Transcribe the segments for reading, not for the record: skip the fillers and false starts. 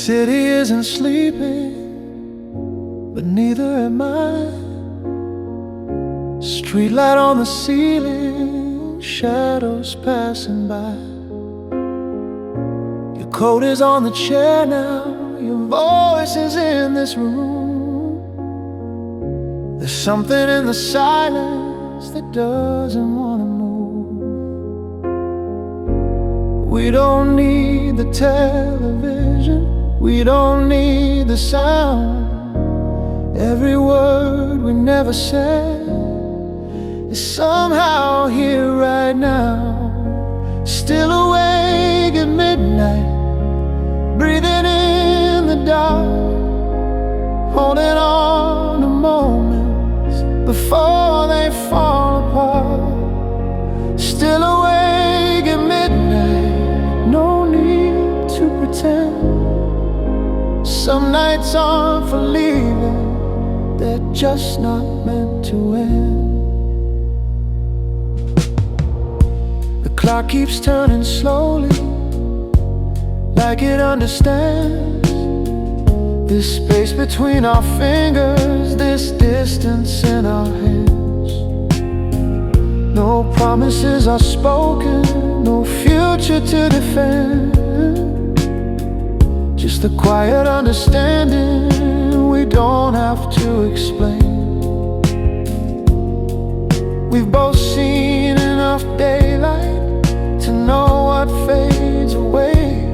city isn't sleeping, but neither am I. Streetlight on the ceiling, shadows passing by. Your coat is on the chair now, your voice is in this room. There's something in the silence that doesn't want to move. We don't need the television, we don't need the sound. Every word we never said is somehow here right now. Still awake at midnight, breathing in the dark, holding on to moments before they fall apart. Still awake at midnight, no need to pretend. Some nights aren't for leaving, they're just not meant to end. The clock keeps turning slowly, like it understands this space between our fingers, this distance in our hands. No promises are spoken, no future to defend. Just the quiet understanding we don't have to explain. We've both seen enough daylight to know what fades away,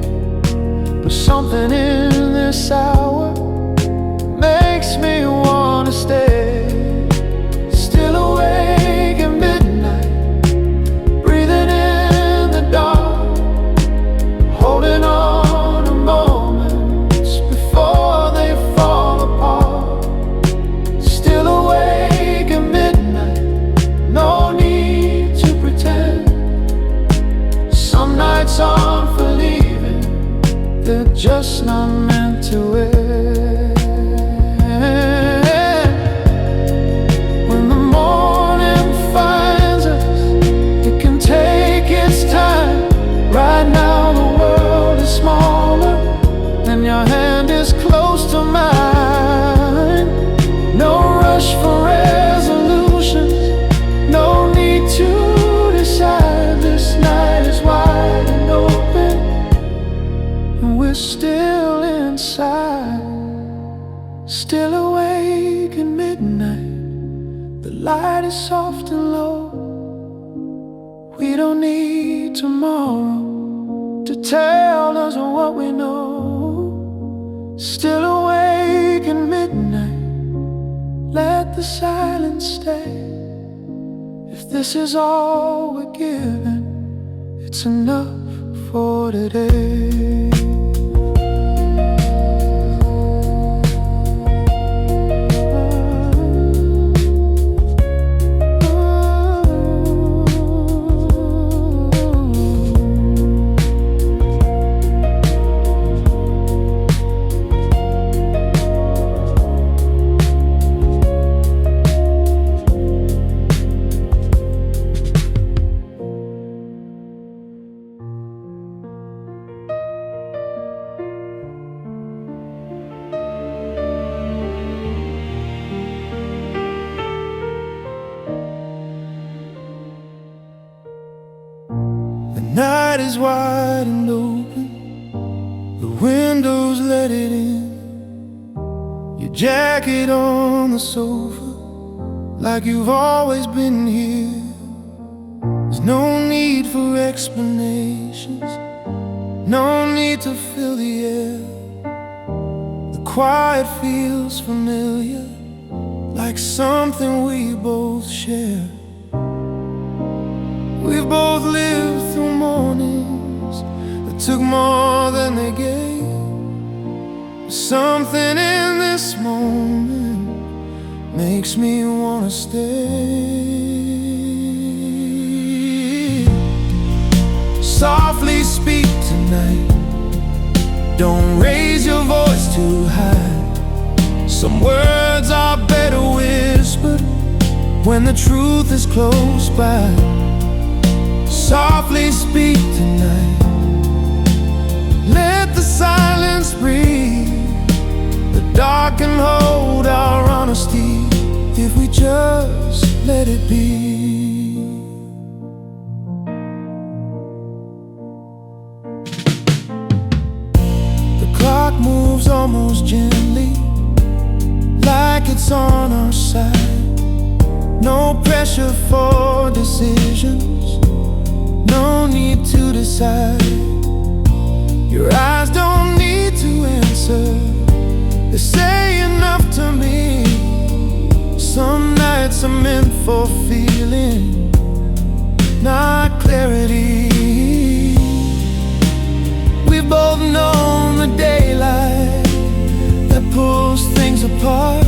but something in this hour makes me wanna stay. Still awake at midnight, breathing in the dark, holding on to moments before they fall apart. Still awake at midnight, no need to pretend. Some nights aren't for leaving, they're just not meant to end. When the morning finds us, it can take its time. Right now the world is smaller, and your hand is close to mine. No rush for resolutions, no need to decide. This night is wide and open, and we're still inside. Still awake at midnight, the light is soft and low. We don't need tomorrow to tell us what we know. Still awake at midnight, let the silence stay. If this is all we're given, it's enough for today. The night is wide and open, the windows let it in. Your jacket on the sofa, like you've always been here. There's no need for explanations, no need to fill the air. The quiet feels familiar, like something we both share. We've both lived through mornings that took more than they gave. There's something in this moment makes me wanna stay. Softly speak tonight, don't raise your voice too high. Some words are better whispered when the truth is close by. Softly speak tonight, let the silence breathe. dark can hold our honesty if we just let it be. The clock moves almost gently, like it's on our side. No pressure for decisions, no need to decide. Your eyes don't need to answer, they say enough to me. Some nights are meant for feeling, not clarity. We've both known the daylight that pulls things apart,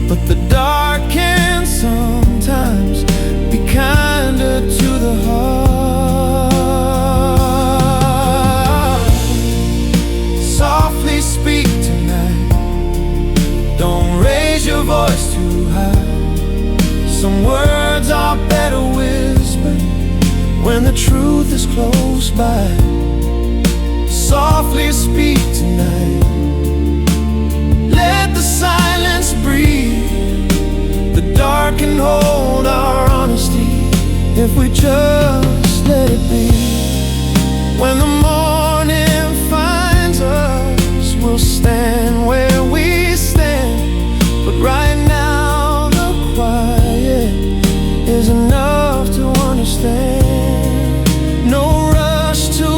but the dark can sometimes be kinder to the heart. Softly speak tonight, don't raise your voice too high. Some words are better whispered when the truth is close by. Softly speak tonight, let the silence breathe. The dark can hold our honesty if we just let it be. When the morning finds us, we'll stand where we stand. But right now the quiet is enough to understand. No rush to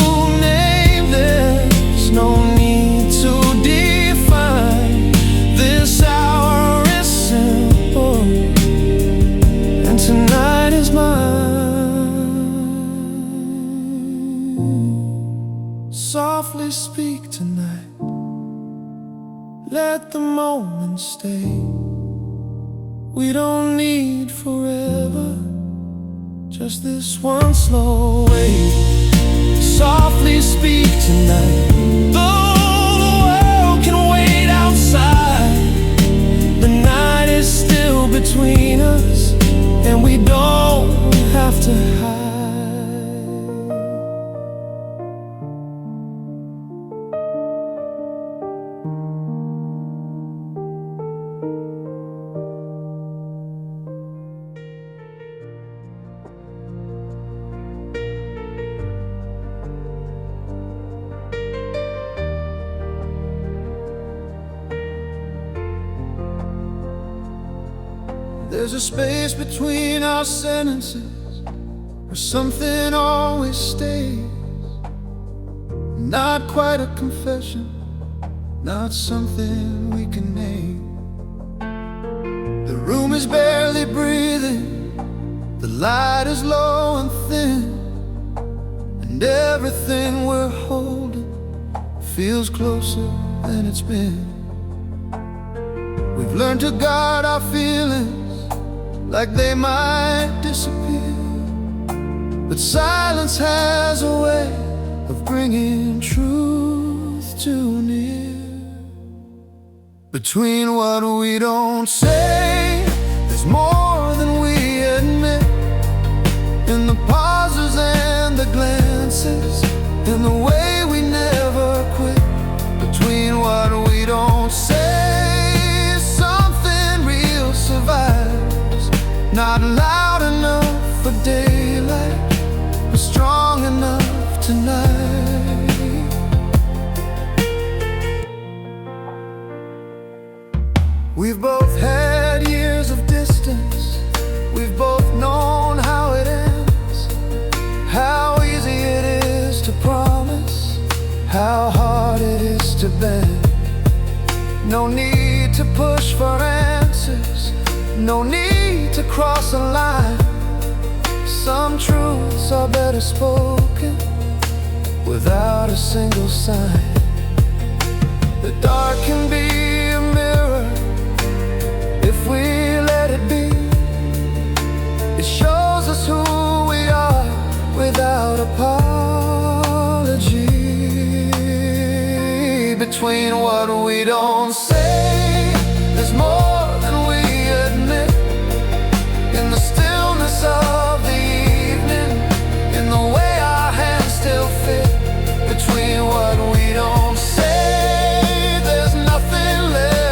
name this, no need to define. This hour is simple, and tonight is mine. Softly speak tonight, let the moment stay. We don't need forever, just this one slow wave. Softly speak tonight, though the world can wait outside. The night is still between us, and we don't have to hide. There's a space between our sentences where something always stays. Not quite a confession, not something we can name. The room is barely breathing, the light is low and thin, and everything we're holding feels closer than it's been. We've learned to guard our feelings like they might disappear, but silence has a way of bringing truth too near. Between what we don't say, there's more than we admit. In the pauses and the glances, in the way we never quit. Between what we don't say, something real survives. Not loud enough for daylight, but strong enough tonight. We've both had years of distance, we've both known how it ends. How easy it is to promise, how hard it is to bend. No need to push for answers, no need to cross a line. Some truths are better spoken without a single sign. The dark can be a mirror if we let it be. It shows us who we are without apology. Between what we don't say, there's more than we admit. In the stillness of the evening, in the way our hands still fit. Between what we don't say, there's nothing left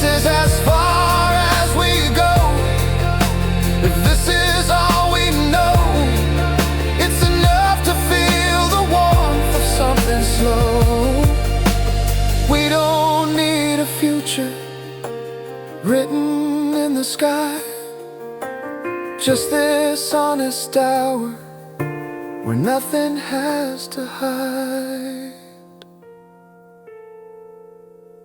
this is as far as we go, if this is all we know, it's enough to feel the warmth of something slow. We don't need a future written in the sky, just this honest hour where nothing has to hide.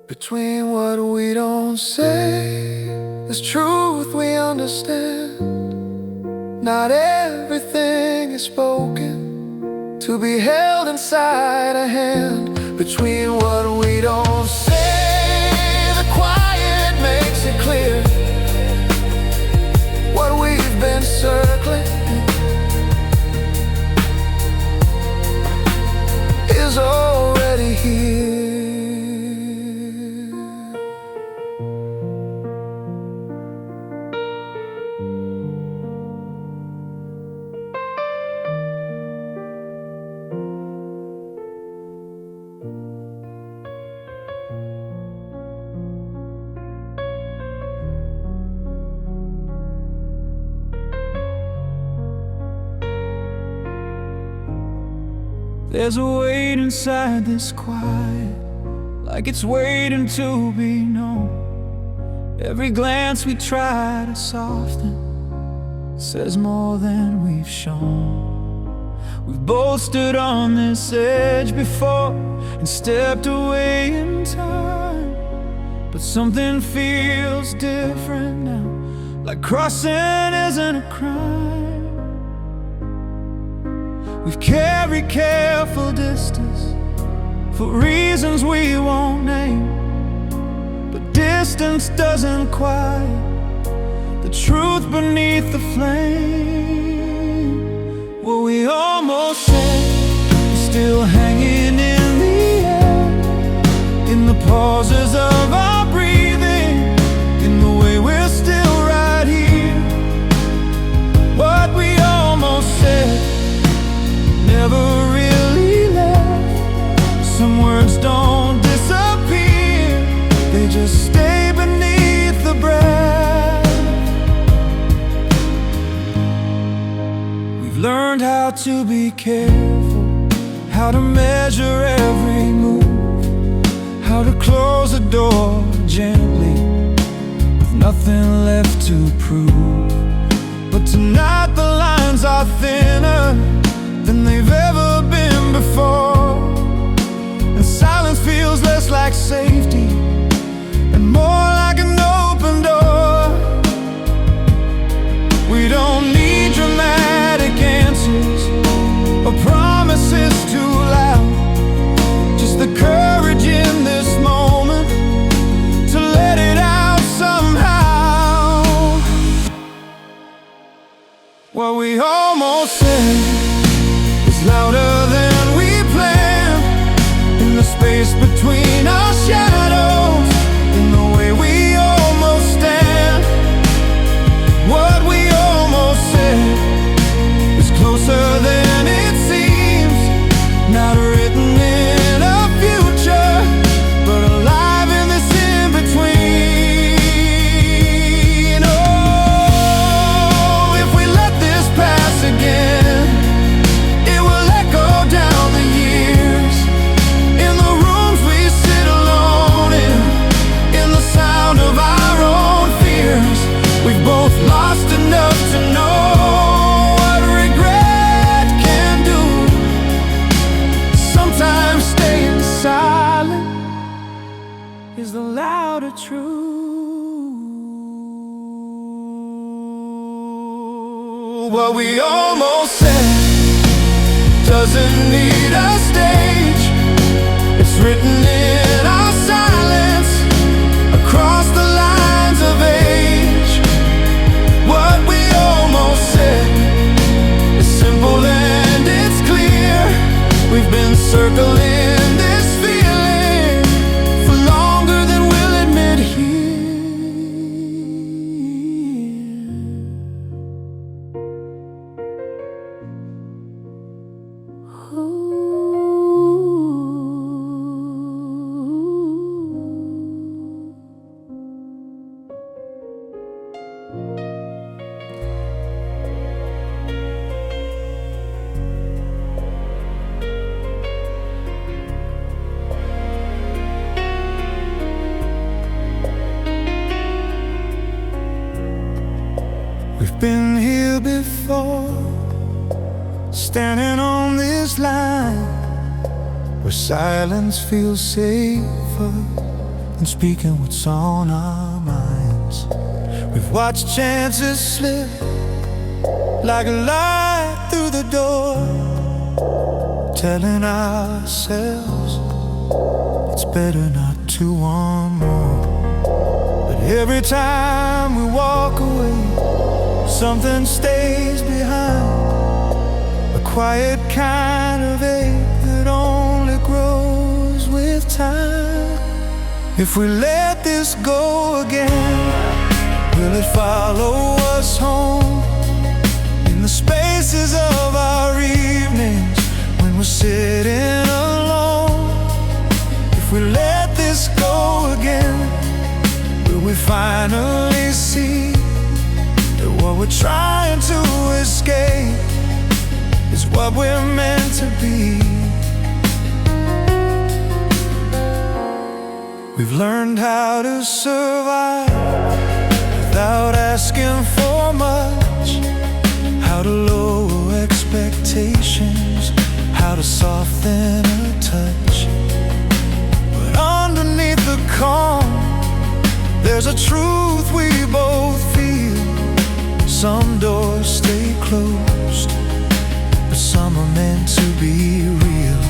Between what we don't say, there's truth we understand. Not everything is spoken to be held inside a hand. Between what we don't say, the quiet makes it clear. What we've been circling is already here. There's a weight inside this quiet, like it's waiting to be known. Every glance we try to soften says more than we've shown. We've both stood on this edge before and stepped away in time, but something feels different now, like crossing isn't a crime. We've carried careful distance for reasons we won't name, but distance doesn't quiet the truth beneath the flame. What we almost said is still hanging in the air, in the pauses of our breathing, in the way we're still right here. What we almost said never really left. Some words don't disappear, they just stay beneath the breath. We've learned how to be careful, how to measure every move, how to close the door gently with nothing left to prove. But tonight the lines are thinner than they've ever been before, and silence feels less like safety and more like an open door. We don't need dramatic answers or promises too loud, just the courage in this moment to let it out somehow. What we almost said is louder than we planned, in the space between our shadows, in the way we almost stand. What we almost said is closer than it seems, not written in a future, but alive in this in-between. Oh, if we let this pass again, it will echo down the years, in the rooms we sit alone in the sound of our own fears. We've both lost enough to know what regret can do. Sometimes staying silent is the louder truth. What we almost said doesn't need a stage, it's written in our silence, across the lines of age. What we almost said is simple and it's clear. We've been circling this feeling for longer than we'll admit here. Ooh. We've been here before, standing on this line where silence feels safer than speaking what's on our minds. We've watched chances slip like a light through the door, telling ourselves it's better not to want more. But every time we walk away, something stays behind, a quiet kind of ache that only grows with time. If we let this go again, will it follow us home? In the spaces of our evenings when we're sitting alone. If we let this go again, will we finally see that what we're trying to escape is what we're meant to be? We've learned how to survive without asking for much, how to lower expectations, how to soften a touch. But underneath the calm, there's a truth we both feel. Some doors stay closed, but some are meant to be real.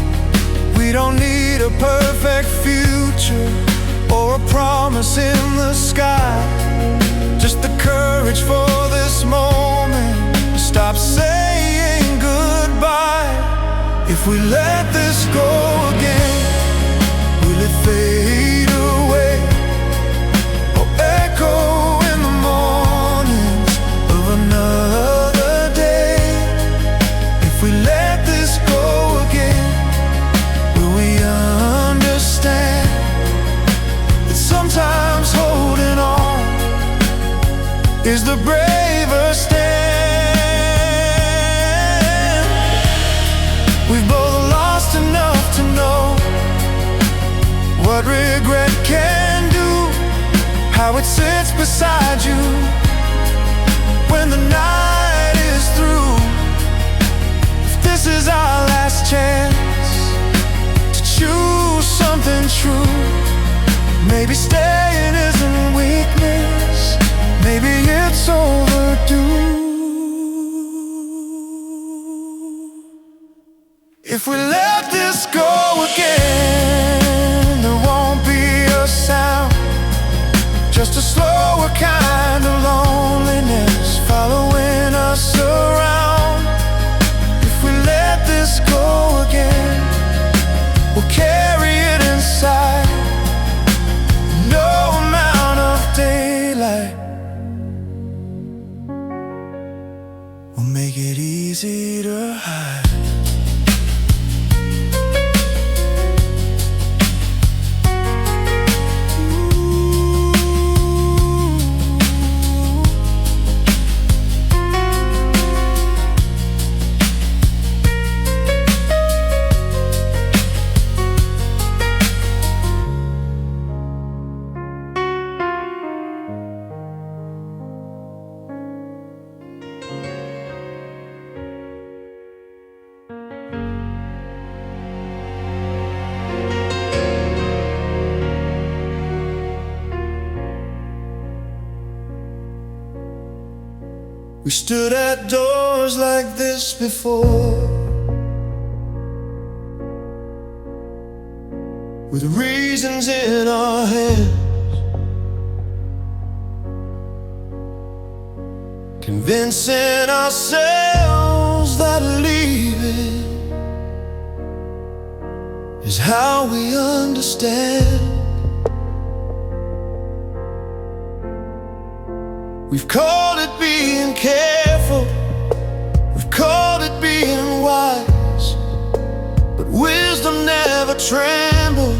We don't need a perfect future or a promise in the sky, just the courage for this moment to stop saying goodbye. If we let this go again, will it fade away or echo in the mornings of another day? If we let this go again, will we understand that sometimes holding on is the braver stand? We've both lost enough to know what regret can do, how it sits beside you when the night is through. If this is our last chance to choose something true, maybe staying isn't weakness, maybe it's overdue. If we let this go again, there won't be a sound, just a slower kind of loneliness following us around. If we let this go again, we'll carry it inside. No amount of daylight will make it easy to hide. We stood at doors like this before, with reasons in our hands, convincing ourselves that leaving is how we understand. We've called it being careful, we've called it being wise, but wisdom never trembled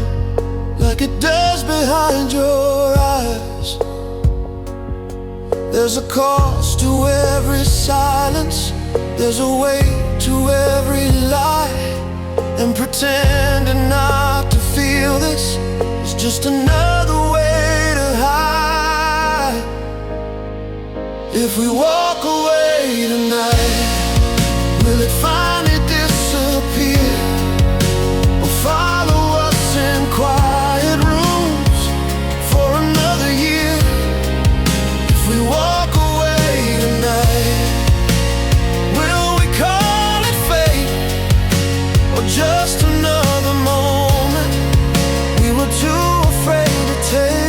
like it does behind your eyes. There's a cost to every silence, there's a weight to every lie, and pretending not to feel this is just another way to hide. If we walk away tonight, will it finally disappear, or follow us in quiet rooms for another year? If we walk away tonight, will we call it fate, or just another moment we were too afraid to take?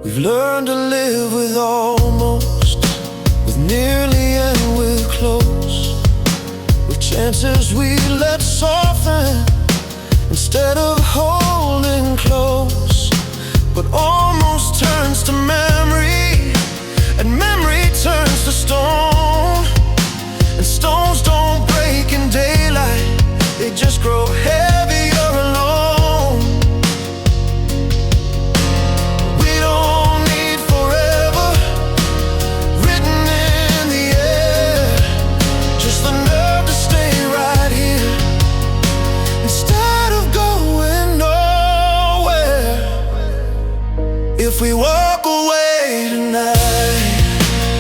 We've learned to live with almost, with nearly and with close, with chances we let soften instead of holding close. But almost turns to memory, and memory turns to stone, and stones don't break in daylight, they just grow heavier alone. We don't need forever written in the air, just the nerve to stay right here instead of going nowhere. If we walk away tonight,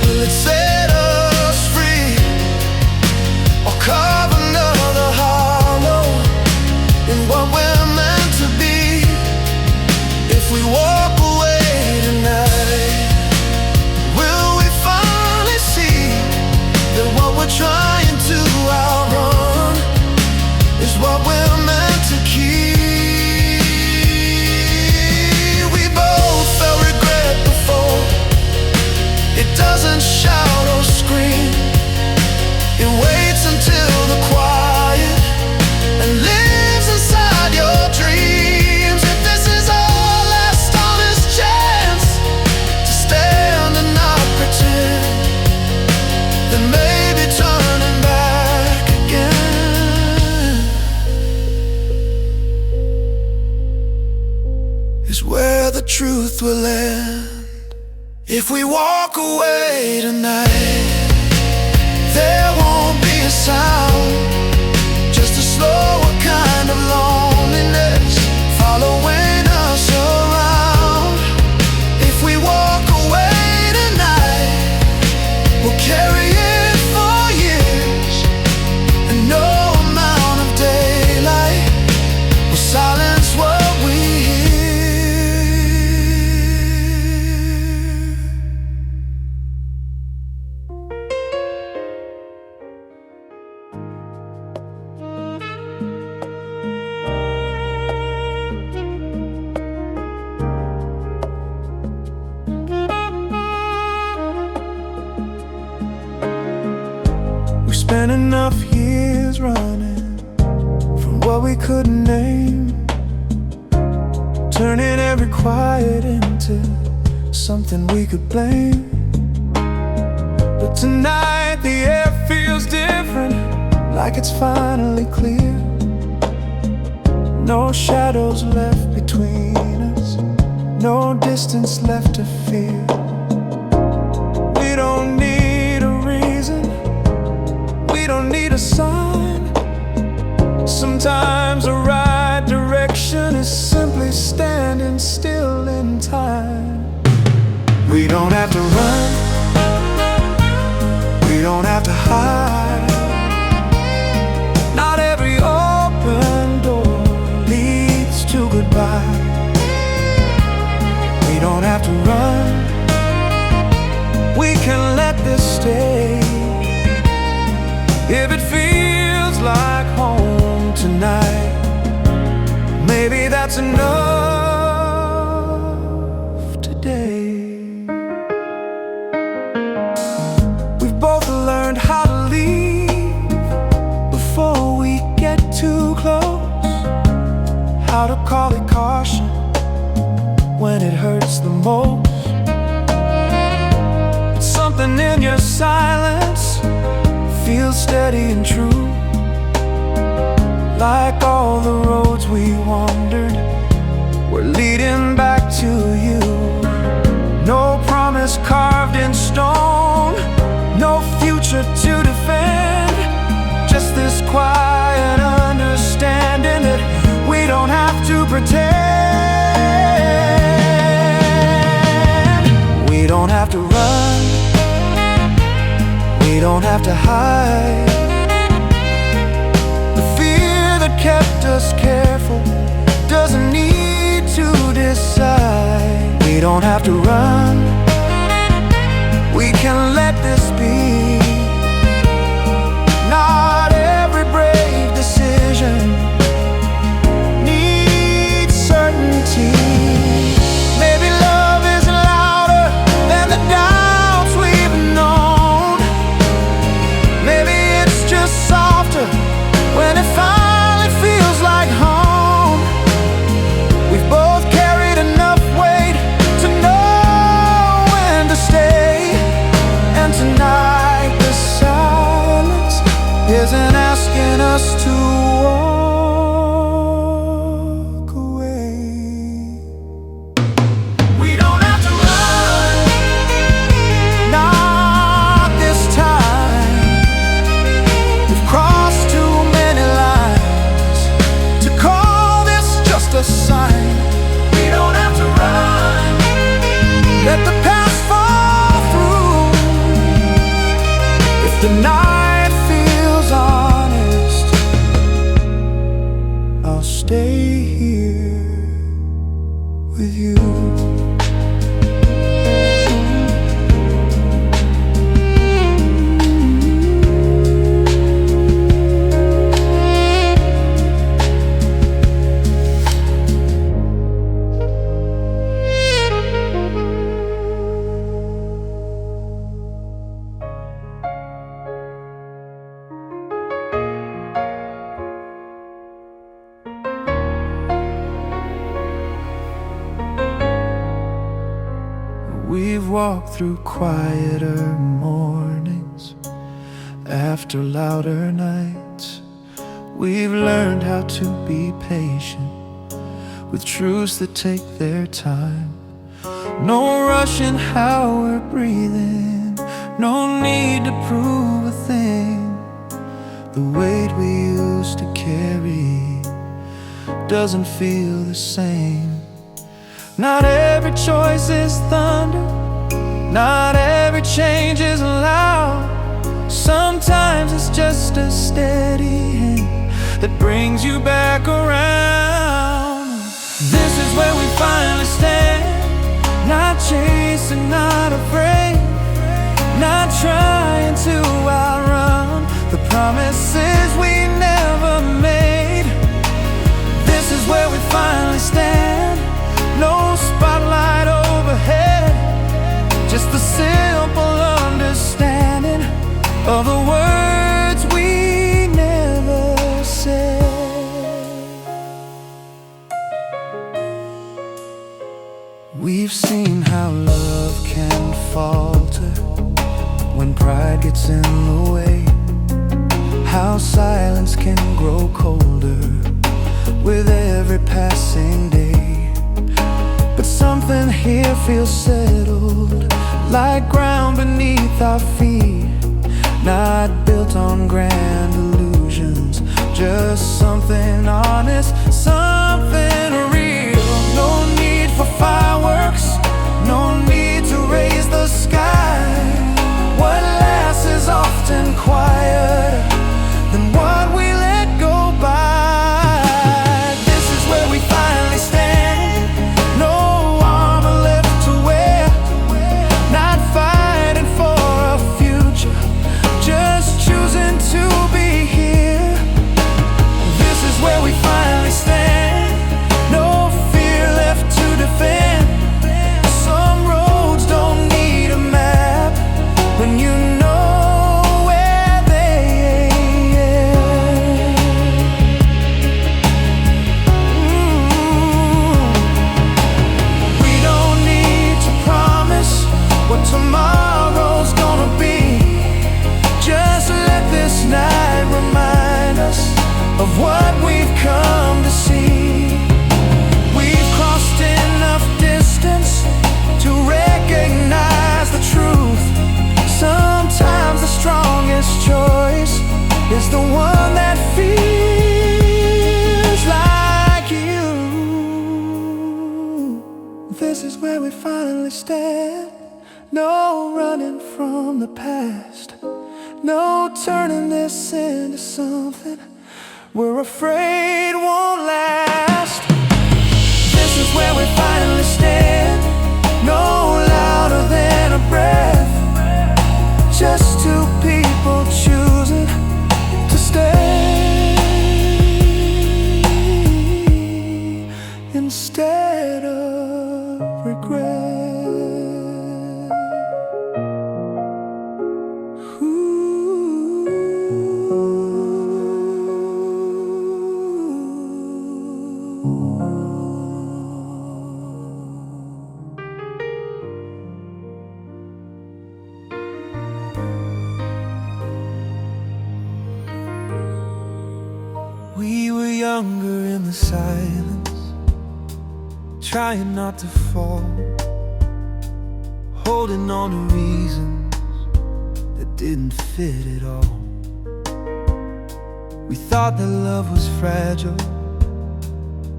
will it set us free, or carve another hollow in what we're meant to be? If we walk away tonight, will we finally see that what we're trying to outrun is what we're meant to keep? We both felt regret before. It doesn't shout or scream, it waits until the quiet and lives inside your dreams. If this is our last honest chance to stand and not pretend, then maybe turning back again is where the truth will end. If we walk away tonight, there won't be a sound, just a slower kind of loneliness following us around. If we walk away tonight, we'll carry it for years, and no amount of daylight will silence what we hear. We spent enough years running from what we couldn't name, turning every quiet into something we could blame. But tonight the air feels different, like it's finally clear. No shadows left between us, no distance left to fear. We don't need a reason, we don't need a sign. Sometimes the right direction is simply standing still in time. We don't have to run, we don't have to hide. Not every open door leads to goodbye. We don't have to run, we can let this stay. If it feels like home tonight, maybe that's enough today. We've both learned how to leave before we get too close, how to call it caution when it hurts the most. But something in your silence feels steady and true, like all the roads we wandered were leading back to you. No promise carved in stone, no future to defend, just this quiet understanding that we don't have to pretend. have to hide. The fear that kept us careful doesn't need to decide. We don't have to run, we can let this be. Not every brave decision needs certainty. Maybe love isn't louder than the doubts we've known. Maybe it's just softer when it finally feels like home. We've both carried enough weight to know when to stay. And tonight the silence isn't asking us to walk away. We don't have to run, not this time. We've crossed too many lines to call this just a sign. We don't have to run, let the past fall through. If the night feels honest, I'll stay here with you. We've walked through quieter mornings after louder nights. We've learned how to be patient with truths that take their time. No rush in how we're breathing, no need to prove a thing. The weight we used to carry doesn't feel the same. Not every choice is thunder, not every change is loud. Sometimes it's just a steady hand that brings you back around. This is where we finally stand, not chasing, not afraid, not trying to outrun the promises we never made. This is where we finally stand. No spotlight overhead, just the simple understanding of the words we never said. We've seen how love can falter when pride gets in the way, how silence can grow colder with every passing day. But something here feels settled, like ground beneath our feet, not built on grand illusions, just something honest, something real. No need for fireworks, no need to raise the sky. What lasts is often quieter than what we let go by. This is where we finally stand. Of what we've come to see. We've crossed enough distance to recognize the truth. Sometimes the strongest choice is the one that feels like you. This is where we finally stand. No running from the past, No turning this into something we're afraid won't last. This is where we finally stand, no louder than a breath. Just two people choosing to stay instead of regret. We were younger in the silence, trying not to fall, holding on to reasons that didn't fit at all. We thought that love was fragile,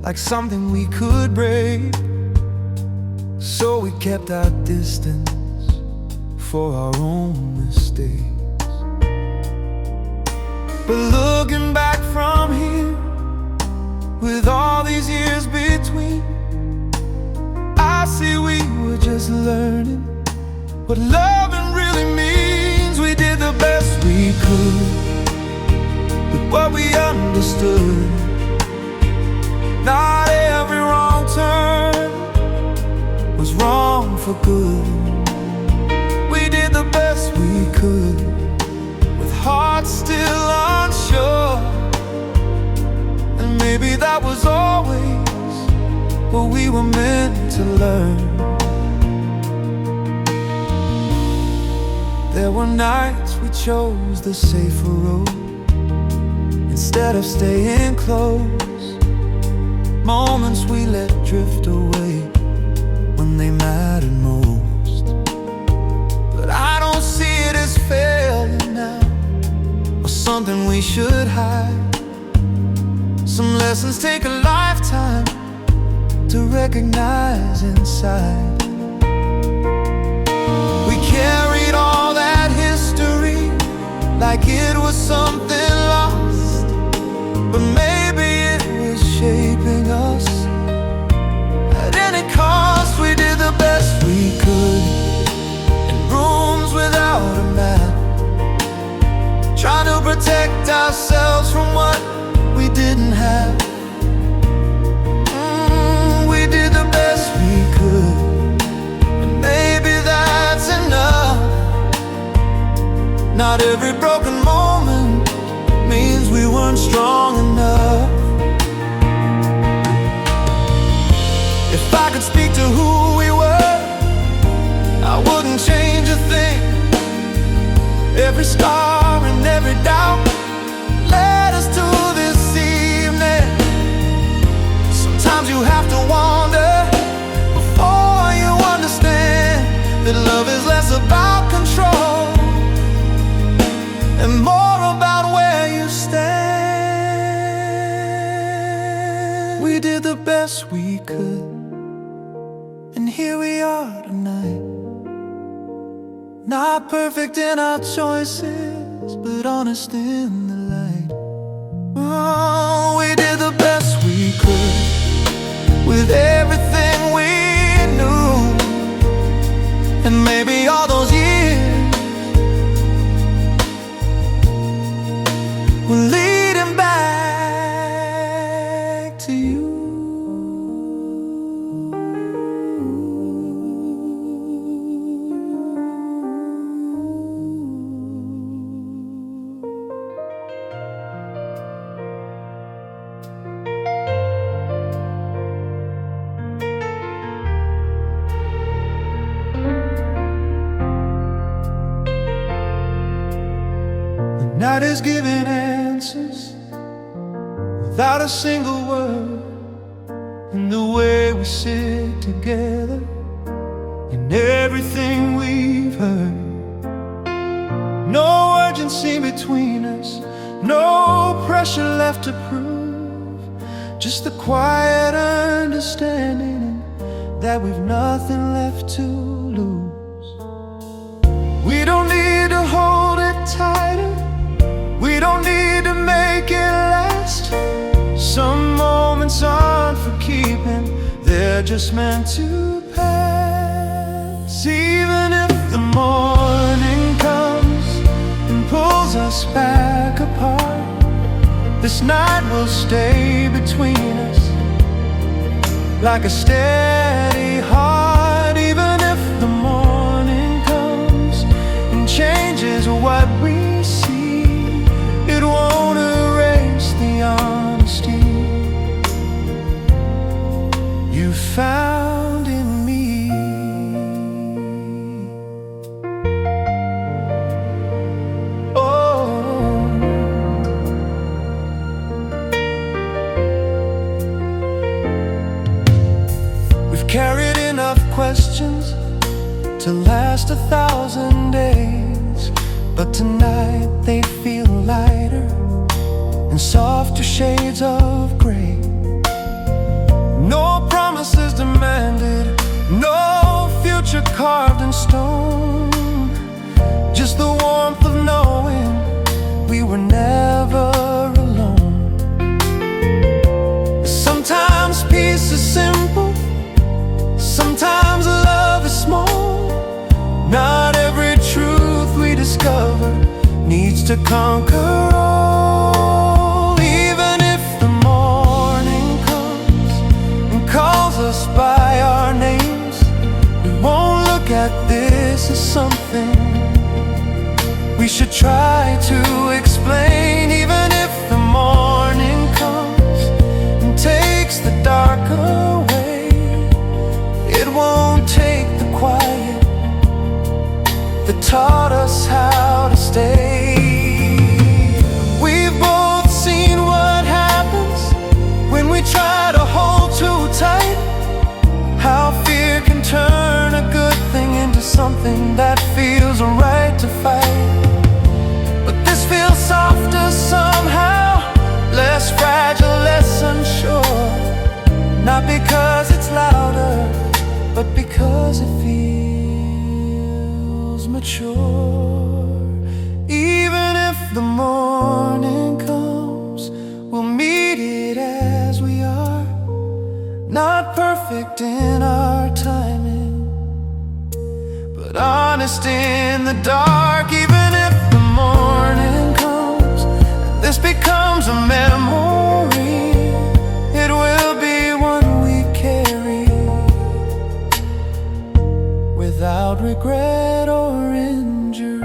like something we could break, so we kept our distance for our own mistakes. But looking back from here, with all these years between, I see we were just learning what loving really means. We did the best we could with what we understood. Not every wrong turn was wrong for good. We did the best we could, with hearts still unsure. And maybe that was always what we were meant to learn. There were nights we chose the safer road instead of staying close, moments we let drift away when they mattered most. But I don't see it as failure now, or something we should hide. Some lessons take a lifetime to recognize inside. We carried all that history like it was something lost, but maybe it was shaping us. At any cost, we did the best we could in rooms without a map, trying to protect ourselves from what we didn't have. We did the best we could, and maybe that's enough. Not every broken moment means we weren't strong enough. If I could speak to who we were, I wouldn't change a thing. Every scar and every doubt led us to this evening. Sometimes you have to wander before you understand that love is less about control and more about where you stand. We did the best we could, and here we are tonight. Not perfect in our choices, but honest in the light. Oh, we did the best we could with everything we knew. And maybe all those years were leading back to you. Night is giving answers without a single word, in the way we sit together, in everything we've heard. No urgency between us, no pressure left to prove, just the quiet understanding that we've nothing left to lose. We don't need to hold it tight they're just meant to pass. Even if the morning comes and pulls us back apart, this night will stay between us like a steady heart. Even if the morning comes and changes what we see, it won't erase the honesty you found in me. Carried enough questions to last 1,000 days, but tonight they feel lighter in softer shades of gray. No promises demanded, no future carved in stone, just the warmth of knowing we were never alone. Sometimes peace is simple, sometimes love is small. Not every truth we discover needs to conquer all. Even if the morning comes and calls us by our names, we won't look at this as something we should try to explain. Even if the morning comes and takes the dark away, it won't take the quiet that taught us how to stay. We've both seen what happens when we try to hold too tight, how fear can turn a good thing into something that feels right to fight. But this feels softer somehow, less fragile, less unsure. Not because it's louder, but because it feels mature. Even if the morning comes, we'll meet it as we are, not perfect in our timing, but honest in the dark. Even if the morning comes and this becomes a memory, it will be one we carry without regret or injury.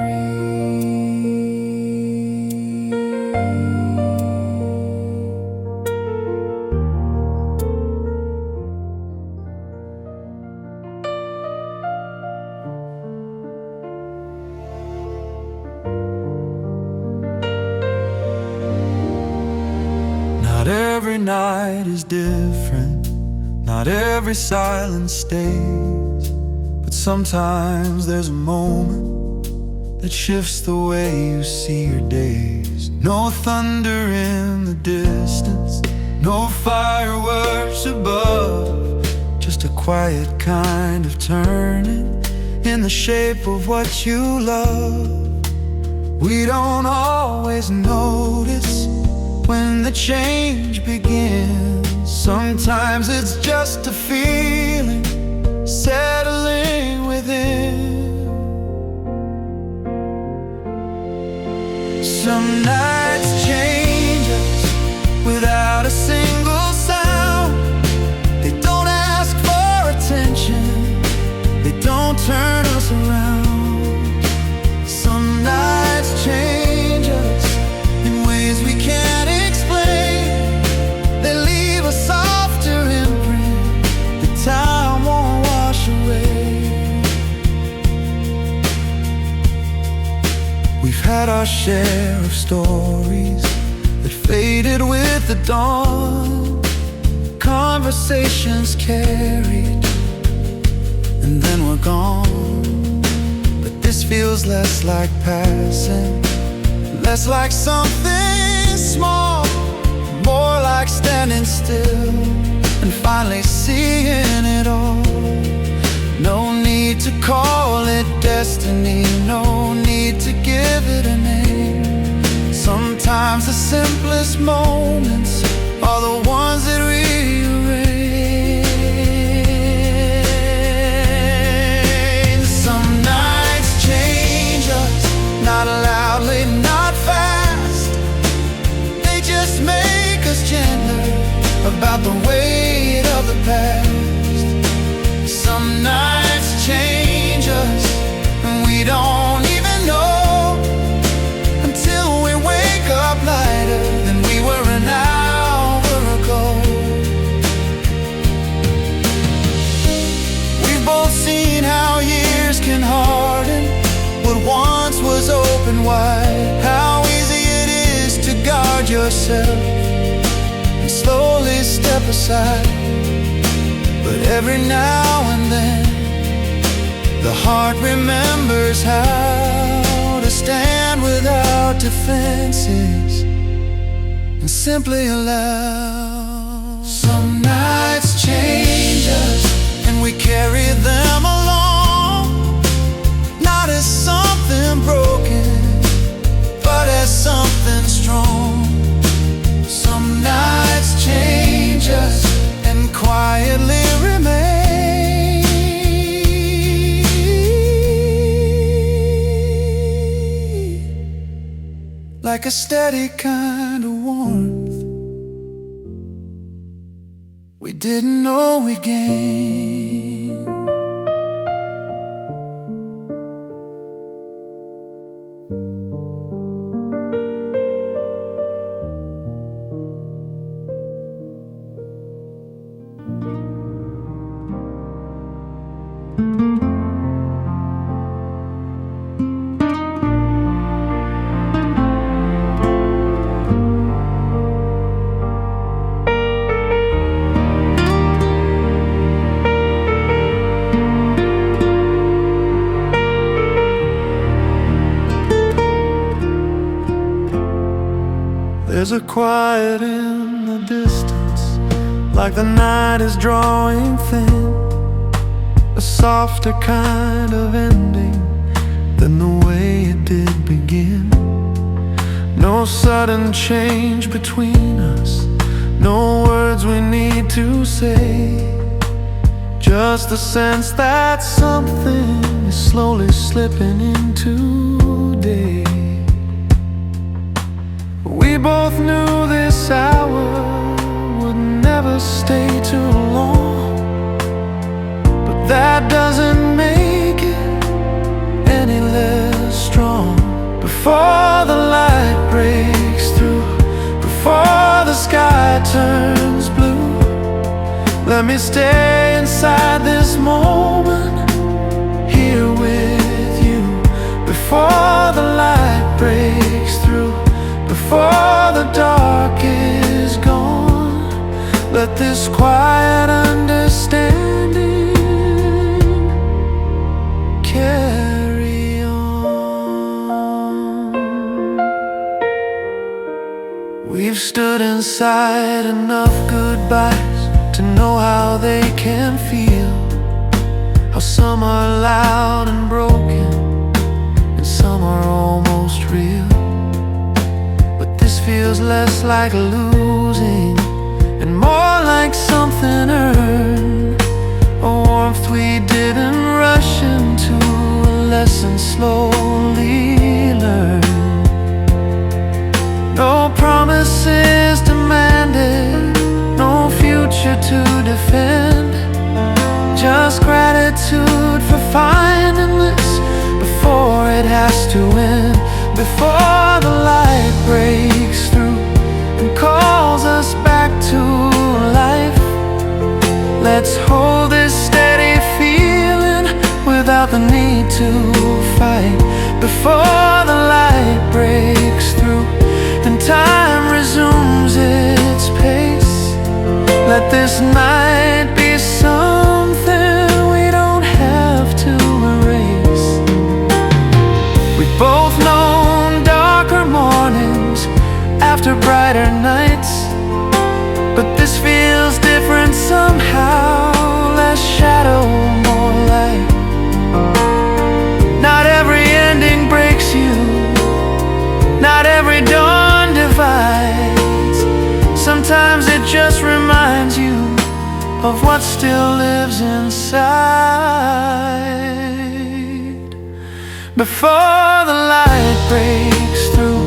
Not every night is different, not every silence stays, but sometimes there's a moment that shifts the way you see your days. No thunder in the distance, no fireworks above, just a quiet kind of turning in the shape of what you love. We don't always notice when the change begins. Sometimes it's just a feeling settling within. Some nights change us without a single sound. They don't ask for attention, they don't turn us around. Some nights change us in ways we can't explain. They leave a softer imprint that time won't wash away. We've had our share of stories that faded with the dawn, conversations carried, and then we're gone. But this feels less like passing, less like something small, more like standing still and finally seeing it all. No need to call it destiny, no need to give it a name. Sometimes the simplest moments are the ones that rearrange. step aside. But every now and then the heart remembers how to stand without defenses and simply allow. Some nights change us and we carry them along, not as something broken, but as something strong. Some nights change us and quietly remain, like a steady kind of warmth we didn't know we gained. There's a quiet in the distance, like the night is drawing thin, a softer kind of ending than the way it did begin. No sudden change between us, no words we need to say, just the sense that something is slowly slipping into day. We both knew this hour would never stay too long, but that doesn't make it any less strong. Before the light breaks through, before the sky turns blue, let me stay inside this moment, here with you. Before the light breaks through, before the dark is gone, let this quiet understanding carry on. We've stood inside enough goodbyes to know how they can feel, how some are loud and broken and some are almost real. Feels less like losing and more like something earned, a warmth we didn't rush into, a lesson slowly learned. No promises demanded, no future to defend, just gratitude for finding this before it has to end. Before the light breaks through and calls us back to life, let's hold this steady feeling without the need to fight. Before the light breaks through and time resumes its pace, let this night be something we don't have to erase. We both know mornings after brighter nights, but this feels different somehow, less shadow, more light. Not every ending breaks you, not every dawn divides. Sometimes it just reminds you of what still lives inside. Before the light breaks through,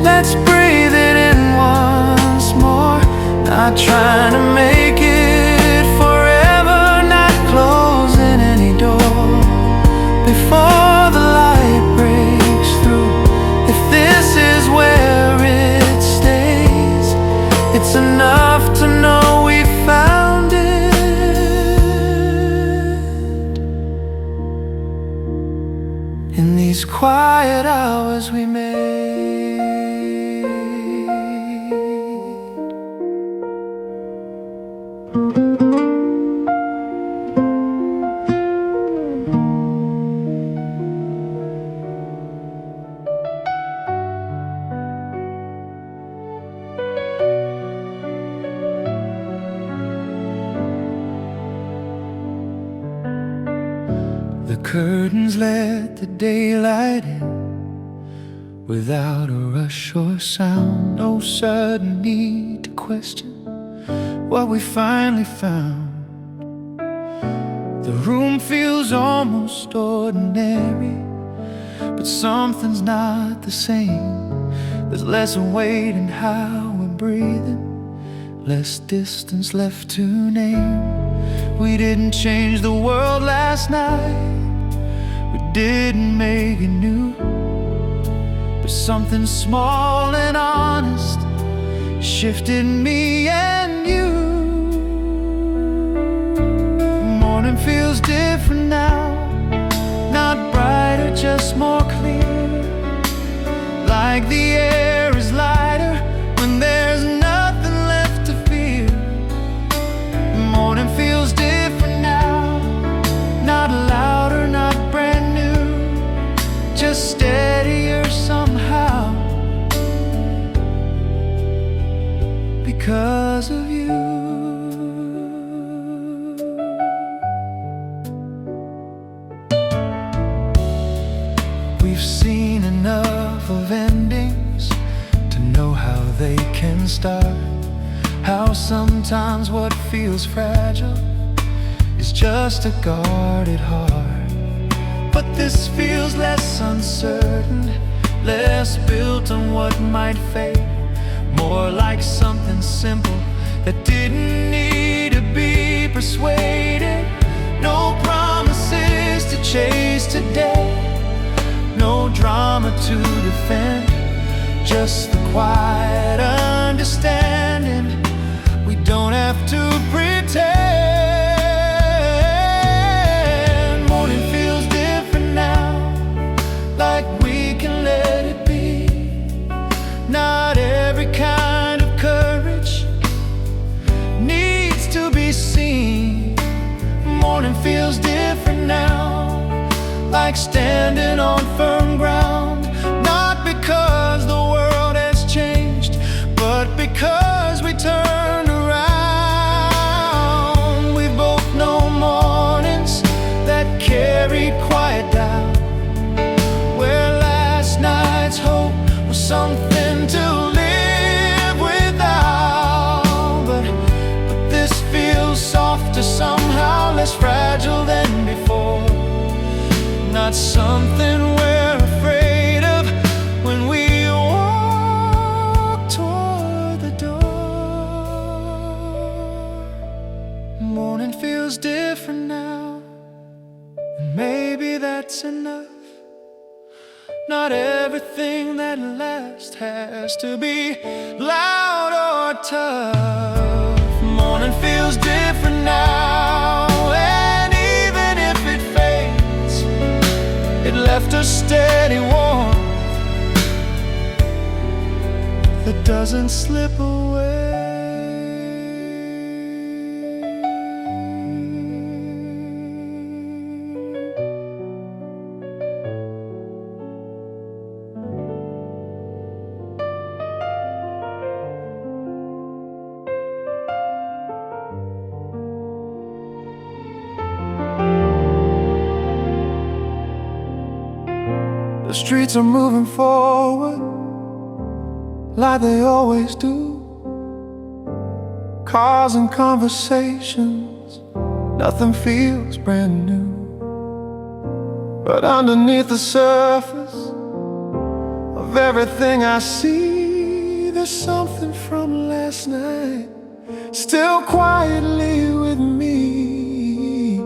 let's breathe it in once more, not trying to make it forever, not closing any door. Before the light breaks through, if this is where it stays, it's enough to know we found it. In these quiet hours we made. The curtains let the daylight in without a rush or sound. No sudden need to question what we finally found. The room feels almost ordinary, but something's not the same. There's less weight in how we're breathing, less distance left to name. We didn't change the world last night, we didn't make it new, but something small and honest shifted me and you. Morning feels different now, not brighter, just more clear. Like the air is lighter when there's nothing left to fear. Morning feels different now, not louder, not brand new, just steadier somehow, because of you. We've seen enough of endings to know how they can start, how sometimes what feels fragile is just a guarded heart. But this feels less uncertain, less built on what might fade, more like something simple that didn't need to be persuaded. No promises to chase today, no drama to defend, just the quiet understanding we don't have to pretend. Morning feels different now, like we can let it be. Not every kind of courage needs to be seen. Morning feels different now, like standing on firm ground, not because the world has changed, but because we turned around. We both know mornings that carried quiet down, where last night's hope was something to live without. But this feels softer somehow, less fragile than before, not something we're afraid of when we walk toward the door. Morning feels different now, and maybe that's enough. Not everything that lasts has to be loud or tough. Morning feels different now, and even if it fades, it left a steady warmth that doesn't slip away. The streets are moving forward like they always do. Cars and conversations, nothing feels brand new. But underneath the surface of everything I see, there's something from last night still quietly with me.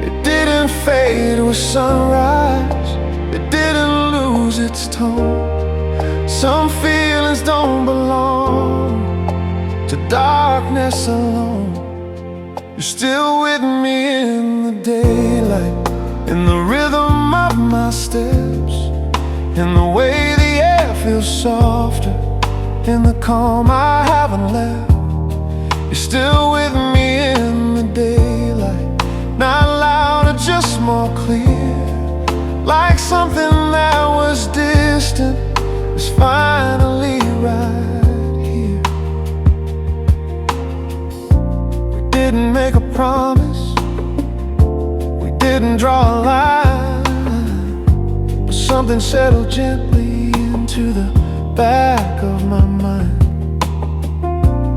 It didn't fade with sunrise, it didn't lose its tone. Some feelings don't belong to darkness alone. You're still with me in the daylight, in the rhythm of my steps, in the way the air feels softer, in the calm I haven't left. You're still with me in the daylight, not louder, just more clear. Like something that was distant is finally right here. We didn't make a promise, we didn't draw a line, but something settled gently into the back of my mind.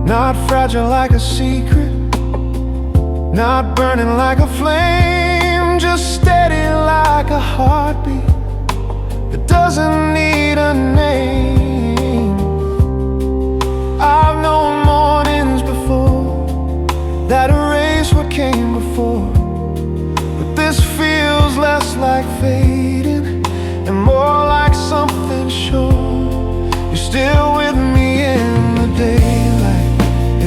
Not fragile like a secret, not burning like a flame, just steady like a heartbeat that doesn't need a name. I've known mornings before that erase what came before, but this feels less like fading and more like something sure. You're still with me in the daylight,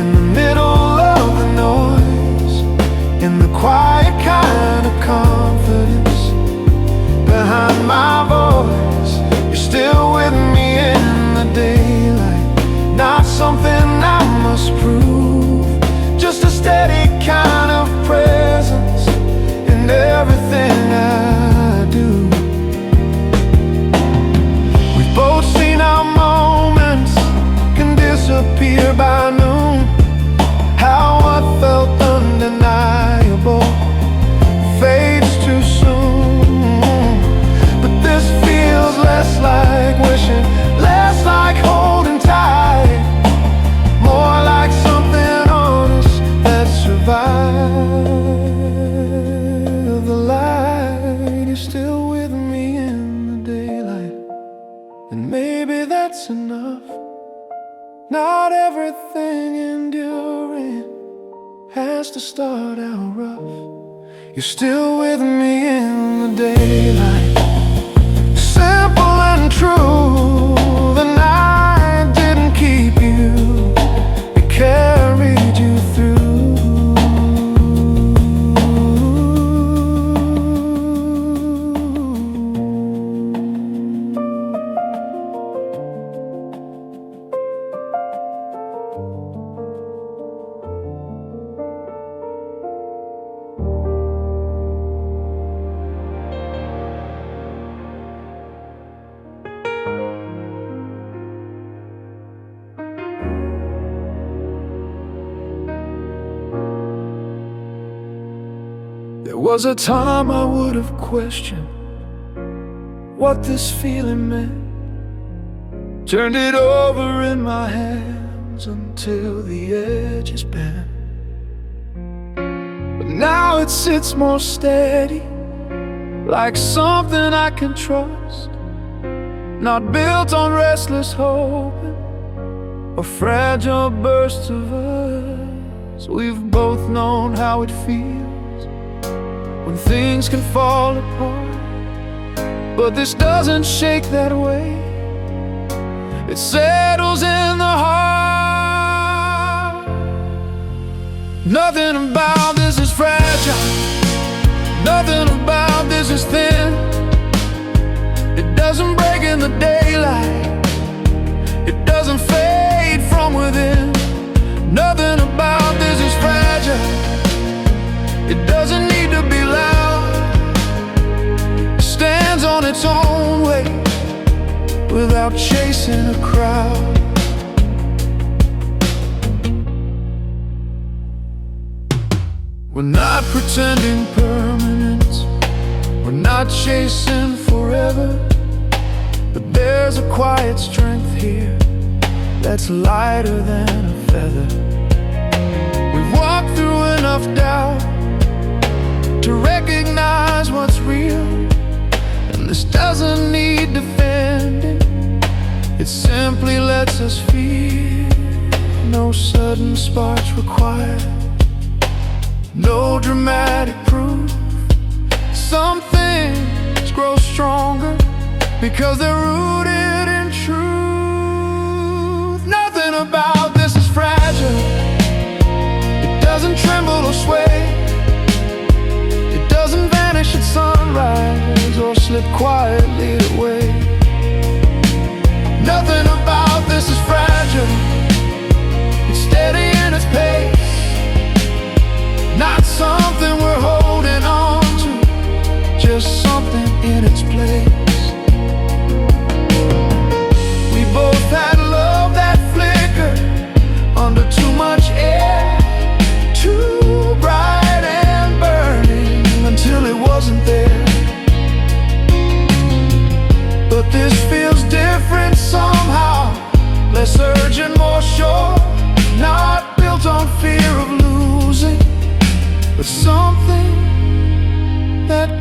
in the middle of the noise, in the quiet kind of confidence behind my voice. You're still with me in the daylight, not something I must prove, just a steady kind of presence in everything I do. We've both seen our moments can disappear by noon, how what felt undeniable fades too soon. But this feels less like wishing, less like holding tight, more like something honest that survived the light. You're still with me in the daylight, and maybe that's enough. Not everything enduring has to start out rough. You're still with me in the daylight, simple and true. The night didn't keep you, it carried you through. There was a time I would have questioned what this feeling meant, turned it over in my hands until the edges bent. But now it sits more steady, like something I can trust, not built on restless hoping or fragile bursts of us. We've both known how it feels when things can fall apart, but this doesn't shake that way. It settles in the heart. Nothing about this is fragile, nothing about this is thin. It doesn't break in the daylight, it doesn't fade from within. Nothing about this is fragile, it doesn't need to be loud. It stands on its own way without chasing a crowd. We're not pretending permanence, we're not chasing forever, but there's a quiet strength here that's lighter than a feather. We've walked through enough doubt to recognize what's real, and this doesn't need defending, it simply lets us feel. No sudden sparks required, no dramatic proof. Some things grow stronger because they're rooted in truth. Nothing about this is fragile, it doesn't tremble or sway, it doesn't vanish at sunrise or slip quietly away. Nothing about this is fragile, it's steady in its pace, not something we're holding on to, just something in its place. We both had love that flickered under too much air, too bright and burning until it wasn't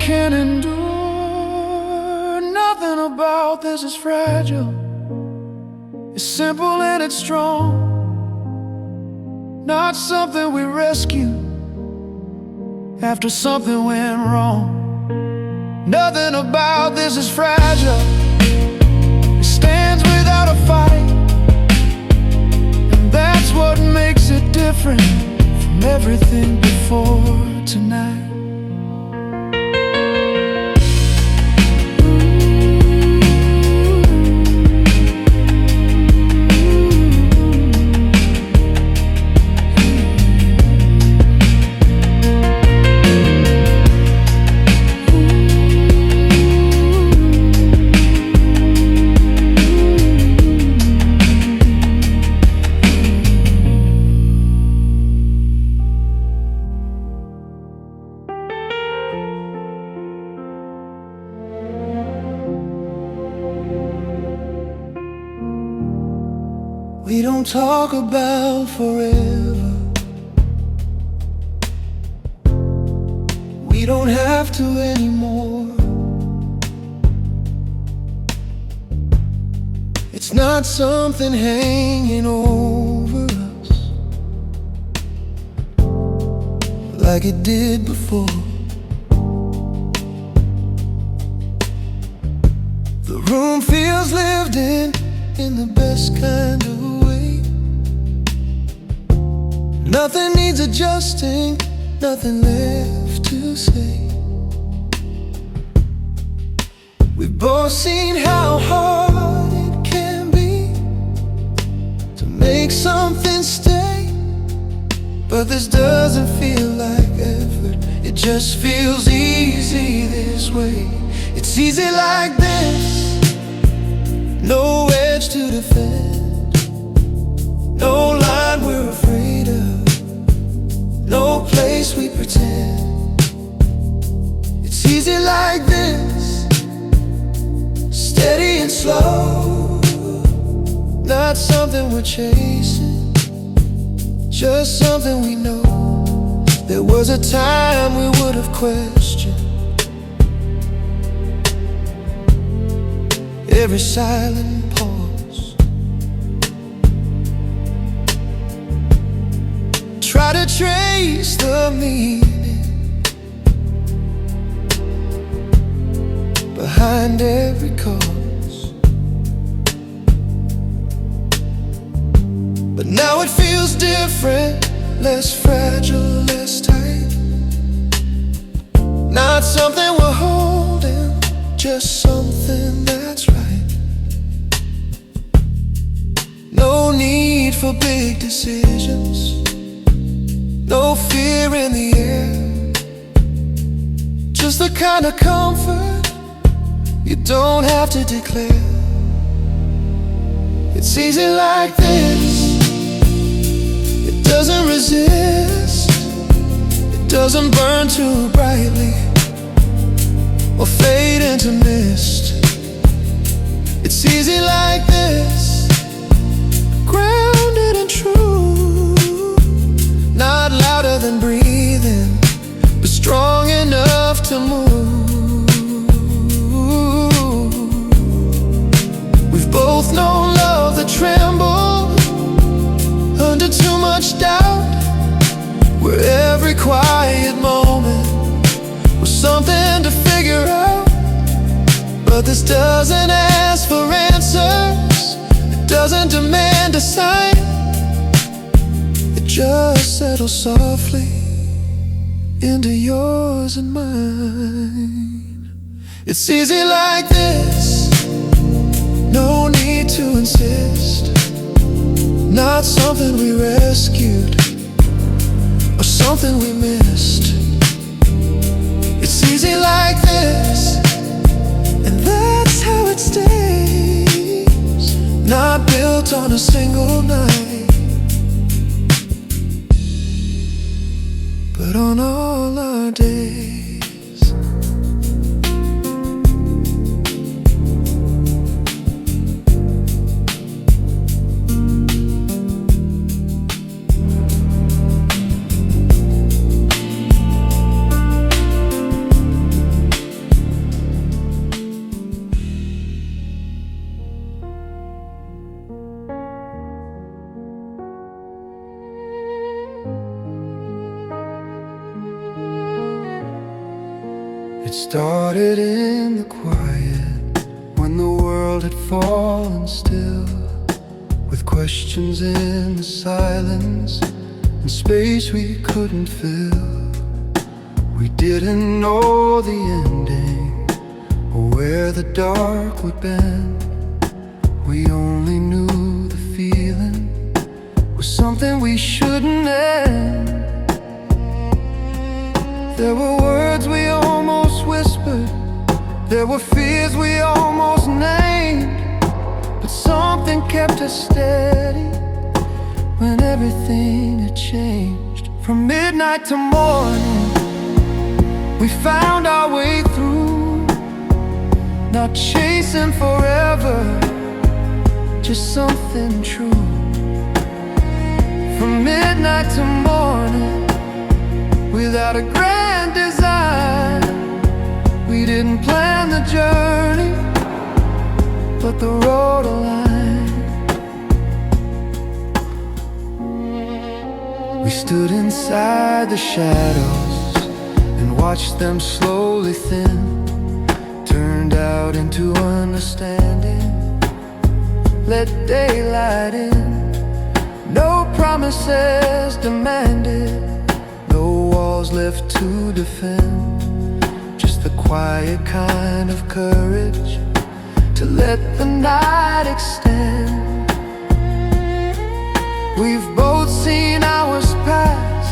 can endure. Nothing about this is fragile. It's simple and it's strong. Not something we rescue after something went wrong. Nothing about this is fragile. It stands without a fight, and that's what makes it different from everything before tonight. We don't talk about forever. We don't have to anymore. It's not something hanging over us like it did before. The room feels lived in the best kind of way. Nothing needs adjusting, nothing left to say. We've both seen how hard it can be to make something stay, but this doesn't feel like effort. It just feels easy this way. It's easy like this. No edge to defend, no line we're afraid of, no place we pretend. It's easy like this, steady and slow. Not something we're chasing, just something we know. There was a time we would have questioned every silent pause. Try to trace the meaning behind every cause, but now it feels different, less fragile, less tight. Not something we're holding, just something that's right. No need for big decisions, no fear in the air. Just the kind of comfort you don't have to declare. It's easy like this. It doesn't resist, it doesn't burn too brightly or fade into mist. It's easy like this, grounded and true. Not louder than breathing, but strong enough to move. We've both known love that trembled under too much doubt, where every quiet moment was something to figure out. But this doesn't ask for answers, it doesn't demand a sign. It just settles softly into yours and mine. It's easy like this, no need to insist. Not something we rescued or something we missed. It's easy like this, and that's how it stays. Not built on a single night, but on all our days. It started in the quiet, when the world had fallen still, with questions in the silence and space we couldn't fill. We didn't know the ending or where the dark would bend. We only knew the feeling was something we shouldn't end. There were words we almost whispered, there were fears we almost named, but something kept us steady when everything had changed. From midnight to morning, we found our way through, not chasing forever, just something true. From midnight to morning, without a grand design, we didn't plan the journey, but the road aligned. We stood inside the shadows and watched them slowly thin, turned out into understanding, let daylight in. No promises demanded, no walls left to defend, just the quiet kind of courage to let the night extend. We've both seen hours pass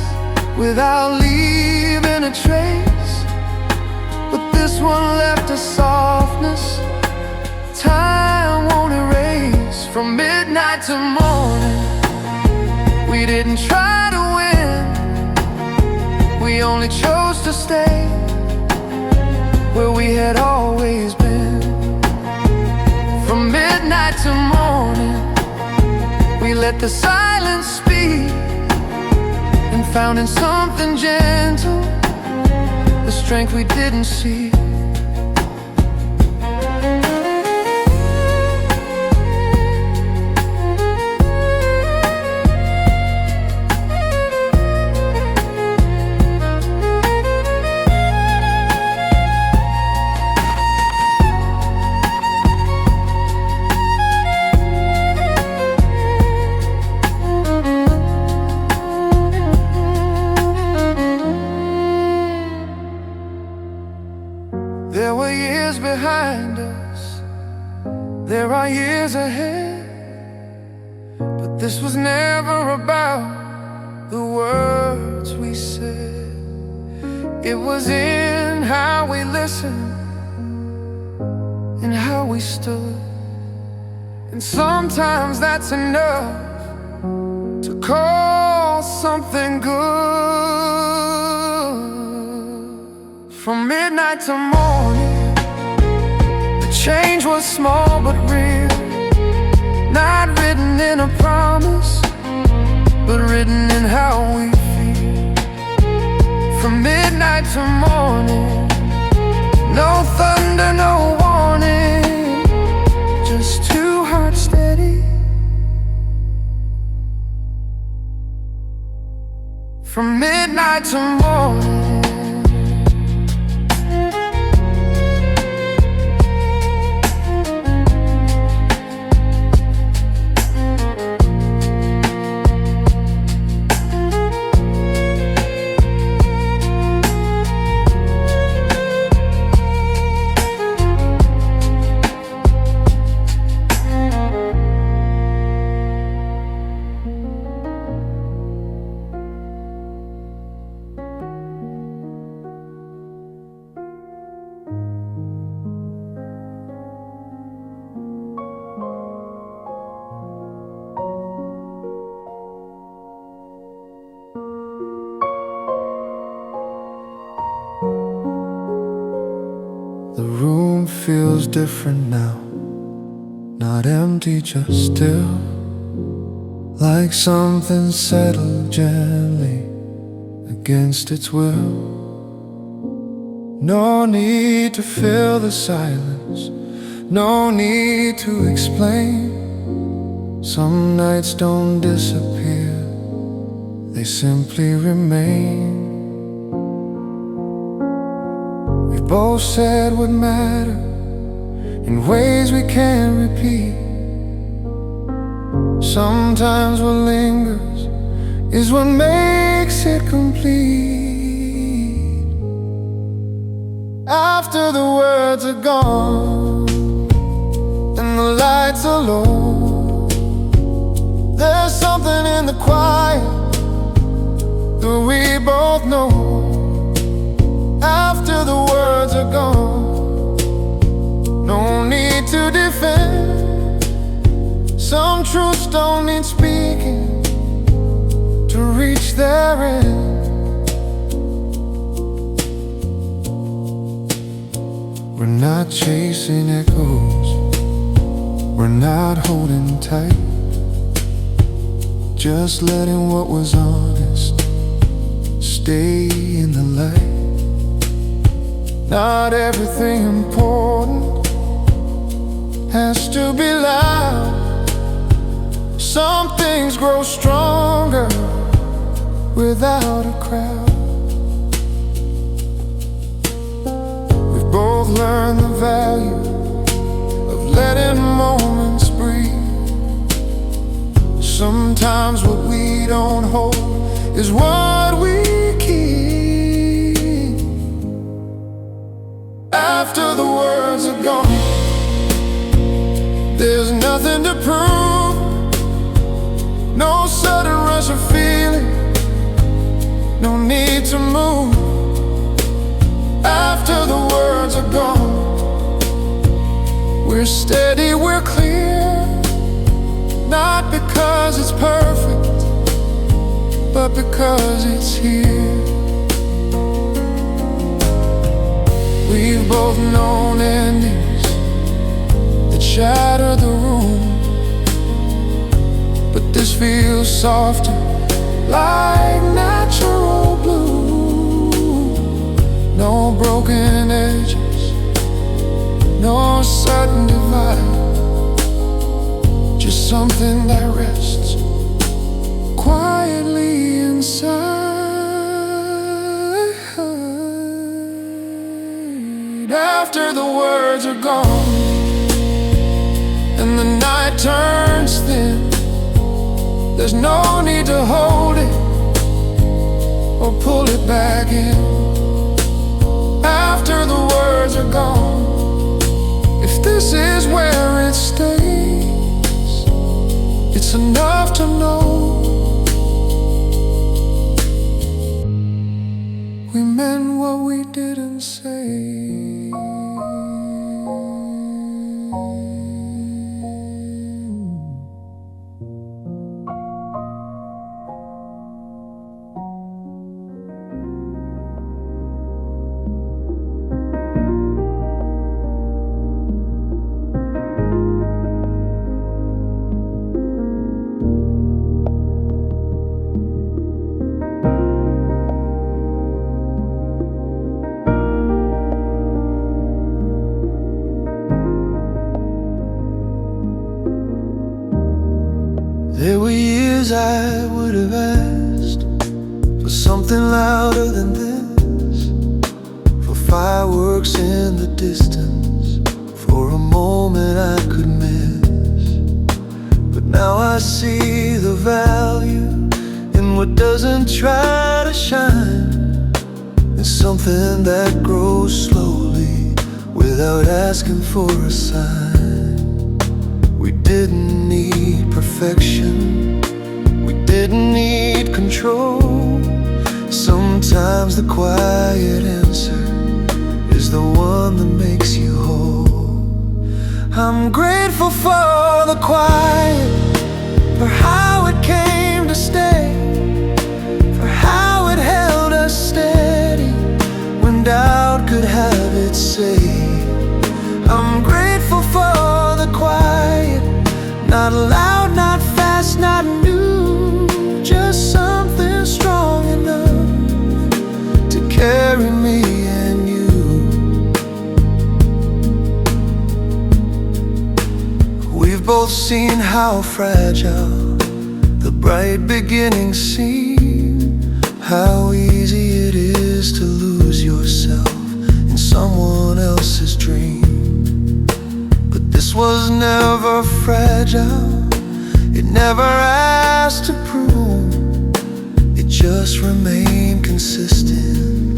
without leaving a trace, but this one left a softness time won't erase. From midnight to morning, we didn't try to win, we only chose to stay where we had always been. From midnight to morning, we let the silence speak, and found in something gentle the strength we didn't see. There were years behind us, there are years ahead, but this was never about the words we said. It was in how we listened, in how we stood, and sometimes that's enough to call something good. From midnight to morning, the change was small but real, not written in a promise, but written in how we feel. From midnight to morning, no thunder, no warning, just two hearts steady. From midnight to morning, the room feels different now, not empty, just still, like something settled gently against its will. No need to fill the silence, no need to explain. Some nights don't disappear, they simply remain. We We've both said what matter in ways we can't repeat. Sometimes what lingers is what makes it complete. After the words are gone and the lights are low, there's something in the quiet that we both know. After the words are gone, no need to defend. Some truths don't need speaking to reach their end. We're not chasing echoes, we're not holding tight, just letting what was honest stay in the light. Not everything important has to be loud. Some things grow stronger without a crowd. We've both learned the value of letting moments breathe. Sometimes what we don't hold is what we keep. After the words are gone, there's nothing to prove. No sudden rush of feeling, no need to move. After the words are gone, we're steady, we're clear. Not because it's perfect, but because it's here. We've both known endings that shatter the room, but this feels softer, like natural blue. No broken edges, no sudden divide, just something that rests quietly inside. After the words are gone and the night turns thin, there's no need to hold it or pull it back in. After the words are gone, if this is where it stays, it's enough to know we meant what we didn't say. There were years I would have asked for something louder than this, for fireworks in the distance, for a moment I could miss. But now I see the value in what doesn't try to shine. It's something that grows slowly without asking for a sign. We didn't need perfection, we didn't need control. Sometimes the quiet answer is the one that makes you whole. I'm grateful for the quiet, for how it came to stay, for how it held us steady when doubt could have its say. I'm grateful for the quiet, not loud, not fast, not new, just something strong enough to carry me and you. We've both seen how fragile the bright beginnings seem, how easy it is to lose yourself in someone was never fragile. It never asked to prove. It just remained consistent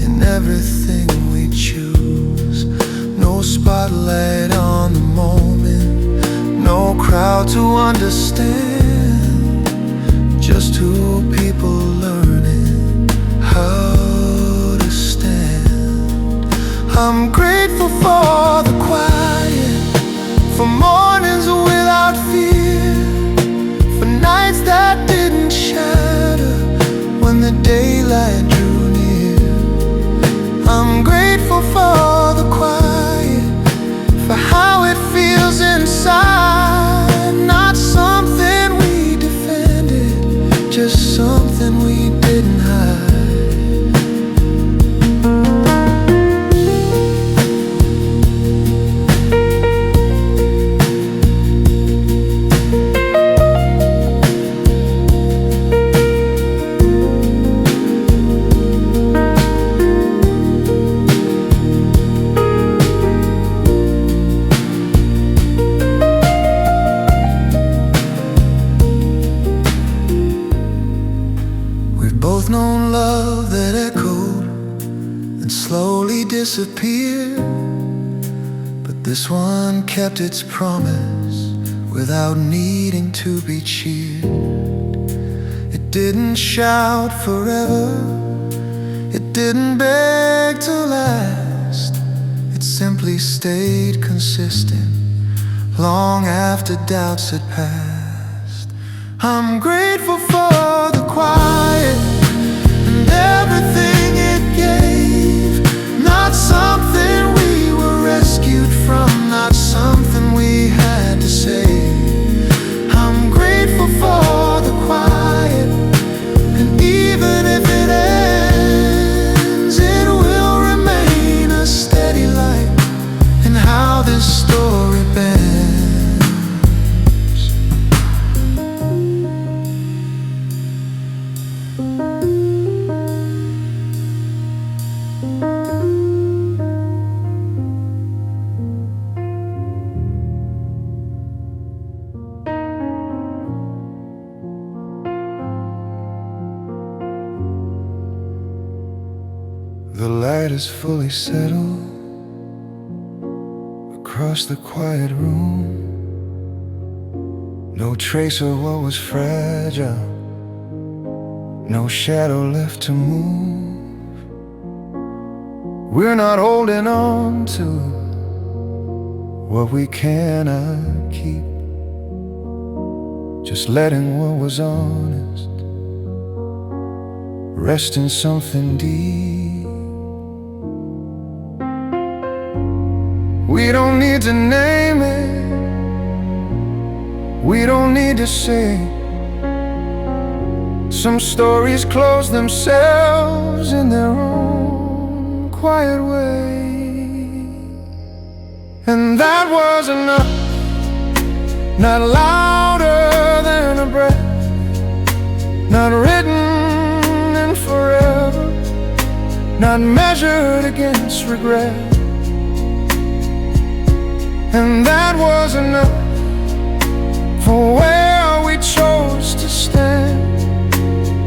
in everything we choose. No spotlight on the moment, no crowd to understand, just two people learning how to stand. I'm grateful for the quiet, for mornings without fear, for nights that didn't shatter when the daylight drew near. I'm grateful for the quiet, for how it feels inside. Not something we defended, just something we didn't hide. Both known love that echoed and slowly disappeared, but this one kept its promise without needing to be cheered. It didn't shout forever, it didn't beg to last. It simply stayed consistent long after doubts had passed. I'm grateful for the quiet and everything it gave. Not something we were rescued from, not something we had to save. I'm grateful for the quiet, and even if it ends, it will remain a steady light in how this story bends. The light is fully settled across the quiet room. No trace of what was fragile, no shadow left to move. We're not holding on to what we cannot keep, just letting what was honest rest in something deep. We don't need to name it, we don't need to say. Some stories close themselves in their own quiet way. And that was enough, not louder than a breath, not written in forever, not measured against regret. And that was enough for where we chose to stand.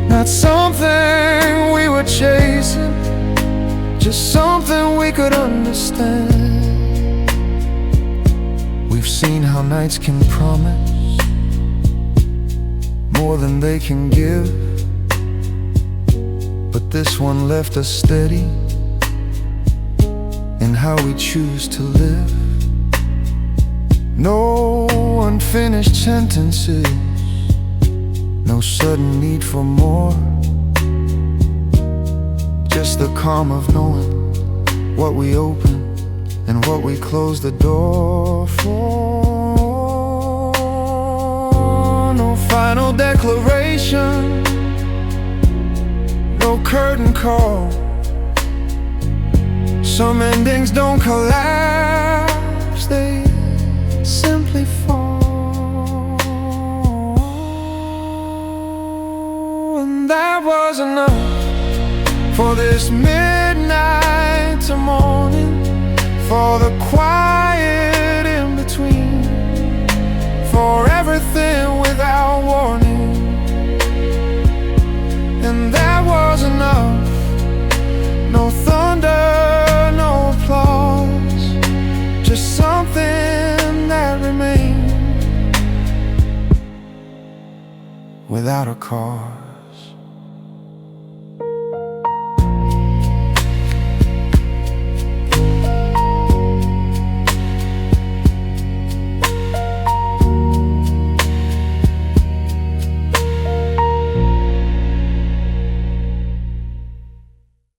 Not something we were chasing, just something we could understand. We've seen how nights can promise more than they can give, but this one left us steady in how we choose to live. No unfinished sentences, no sudden need for more, just the calm of knowing what we open and what we close the door for. No final declaration, no curtain call. Some endings don't collapse, they simply fall. And that was enough for this midnight to morning, for the quiet in between. without a car.